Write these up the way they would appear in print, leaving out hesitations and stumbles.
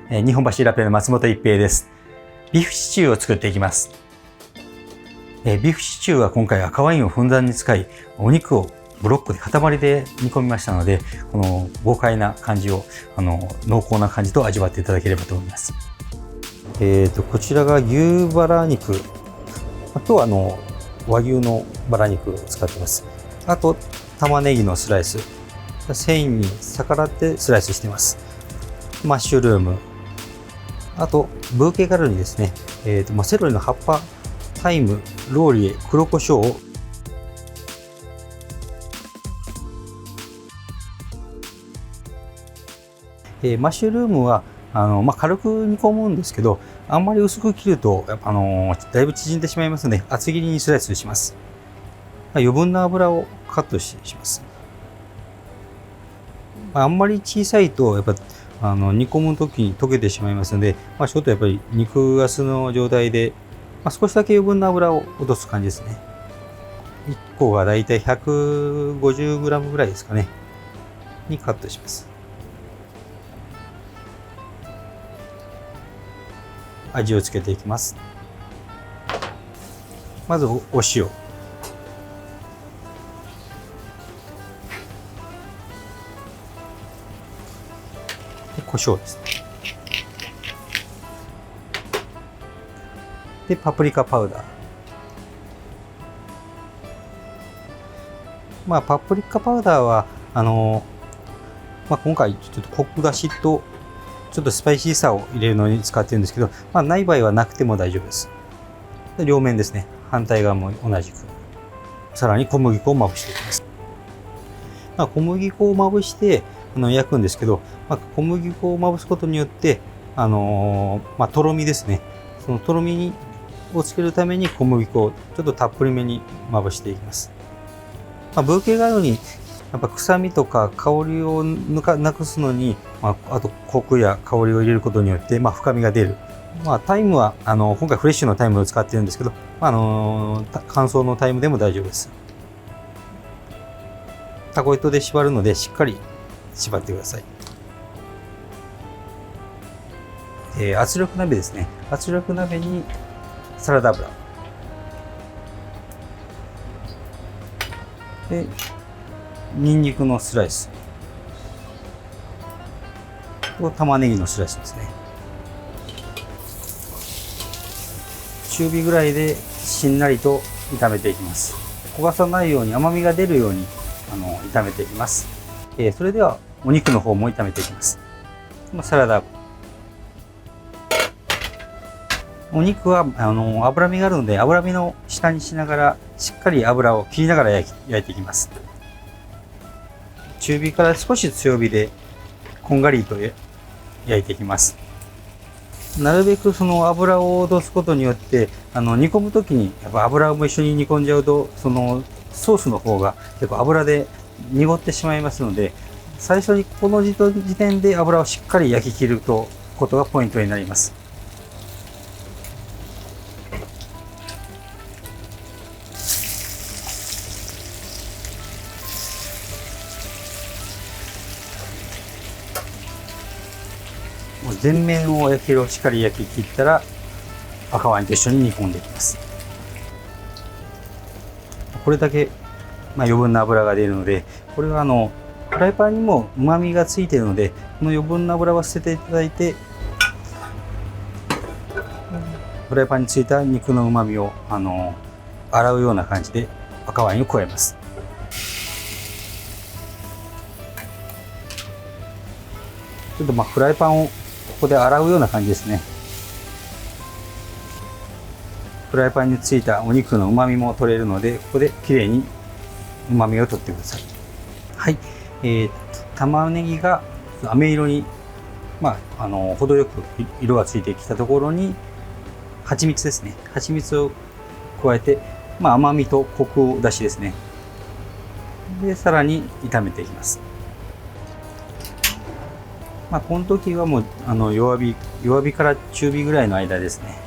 日本橋ラペの松本一平です。ビーフシチューを作っていきます。ビーフシチューは今回赤ワインをふんだんに使い、お肉をブロックで塊で煮込みましたので、この豪快な感じを濃厚な感じと味わっていただければと思います。こちらが牛バラ肉。今日は和牛のバラ肉を使ってます。あと玉ねぎのスライス、繊維に逆らってスライスしています。マッシュルーム、あとブーケガルニですね。セロリの葉っぱ、タイム、ローリエ、黒胡椒をマッシュルームは軽く煮込むんですけど、あんまり薄く切るとだいぶ縮んでしまいますので、厚切りにスライスします。余分な油をカットします。あんまり小さいとやっぱ煮込む時に溶けてしまいますので、ちょっとやっぱり肉厚の状態で、少しだけ余分な油を落とす感じですね。1個がだいたい 150g ぐらいですかねにカットします。味をつけていきます。まずお塩、胡椒ですね。でパプリカパウダー。パプリカパウダーは今回ちょっとコク出しとちょっとスパイシーさを入れるのに使ってるんですけど、ない場合はなくても大丈夫です。で両面ですね。反対側も同じく。さらに小麦粉をまぶしていきます。小麦粉をまぶして焼くんですけど、小麦粉をまぶすことによってとろみですね。そのとろみをつけるために小麦粉をちょっとたっぷりめにまぶしていきます。ブーケガルニ、やっぱ臭みとか香りをなくすのに、あとコクや香りを入れることによって深みが出る。タイムは今回フレッシュのタイムを使っているんですけど、乾燥のタイムでも大丈夫です。タコ糸で縛るのでしっかり縛ってください。圧力鍋ですね。圧力鍋にサラダ油でニンニクのスライスと玉ねぎのスライスですね。中火ぐらいでしんなりと炒めていきます。焦がさないように、甘みが出るように炒めていきます。それではお肉の方も炒めていきます。サラダ、お肉は脂身があるので、脂身の下にしながらしっかり油を切りながら焼いていきます。中火から少し強火でこんがりと焼いていきます。なるべくその油を落とすことによって、煮込む時にやっぱ油も一緒に煮込んじゃうと、そのソースの方が結構油で濁ってしまいますので、最初にこの時点で油をしっかり焼き切ることがポイントになります。全面をしっかり焼き切ったら赤ワインと一緒に煮込んでいきます。これだけ余分な油が出るので、これはフライパンにもうまみがついているので、この余分な油は捨てていただいて、フライパンについた肉のうまみを洗うような感じで赤ワインを加えます。ちょっとフライパンをここで洗うような感じですね。フライパンについたお肉のうまみも取れるので、ここできれいにうまみを取ってください。はい、玉ねぎが飴色に、程よく色がついてきたところに蜂蜜ですね。蜂蜜を加えて、甘みとコクを出しですね。でさらに炒めていきます。この時はもう弱火から中火ぐらいの間ですね。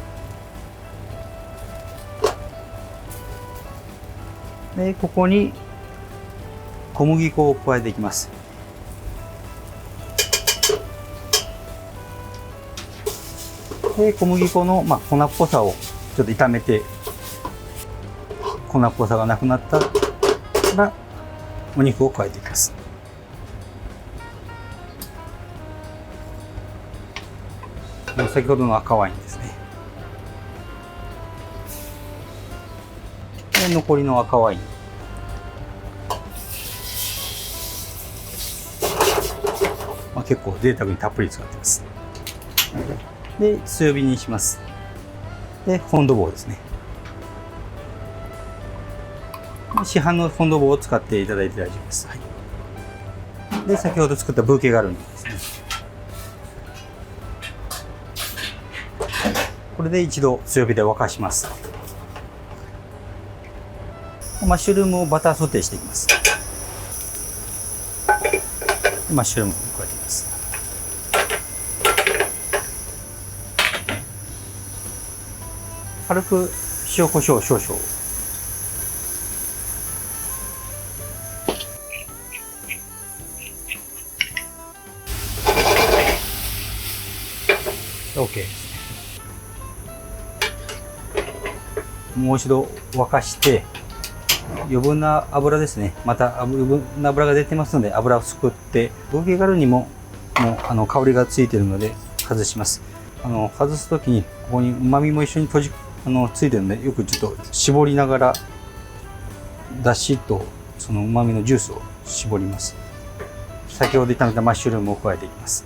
でここに小麦粉を加えていきます。で小麦粉の、粉っぽさをちょっと炒めて、粉っぽさがなくなったらお肉を加えていきます。先ほどの赤ワインですね。で残りの赤ワイン、結構贅沢にたっぷり使ってます。で強火にします。でフォンドボーですね。市販のフォンドボーを使っていただいて大丈夫です。はい、で先ほど作ったブーケガルニですね。これで一度強火で沸かします。マッシュルームをバターソテーしていきます。マッシュルームを加えていきます。軽く塩コショウ少々。OK ですね。もう一度沸かして余分な油ですね。また余分な油が出てますので油をすくって、ブーケガルニも香りがついているので外します。外す時にここに旨味も一緒についてるので、よくちょっと絞りながらだしとその旨味のジュースを絞ります。先ほど炒めたマッシュルームを加えていきます。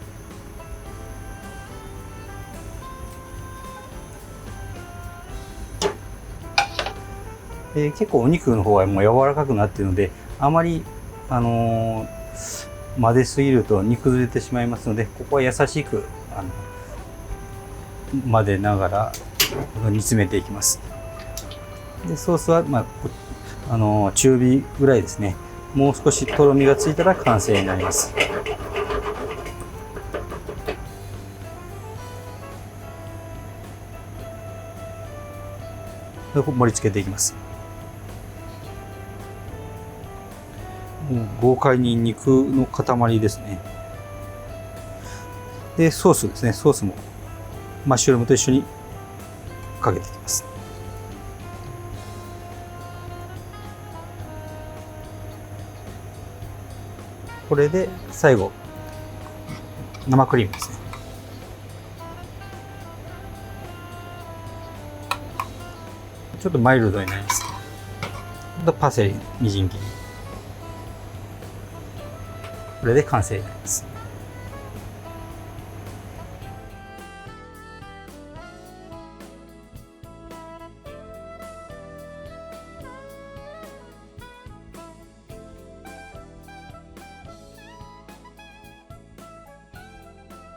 結構お肉の方はもう柔らかくなっているので、あまり混ぜすぎると煮崩れてしまいますので、ここは優しく混ぜながら煮詰めていきます。でソースは、中火ぐらいですね。もう少しとろみがついたら完成になります。で盛り付けていきます。豪快に肉の塊ですね。でソースですね。ソースもマッシュルームと一緒にかけていきます。これで最後生クリームですね。ちょっとマイルドになります。パセリみじん切り。これで完成になります。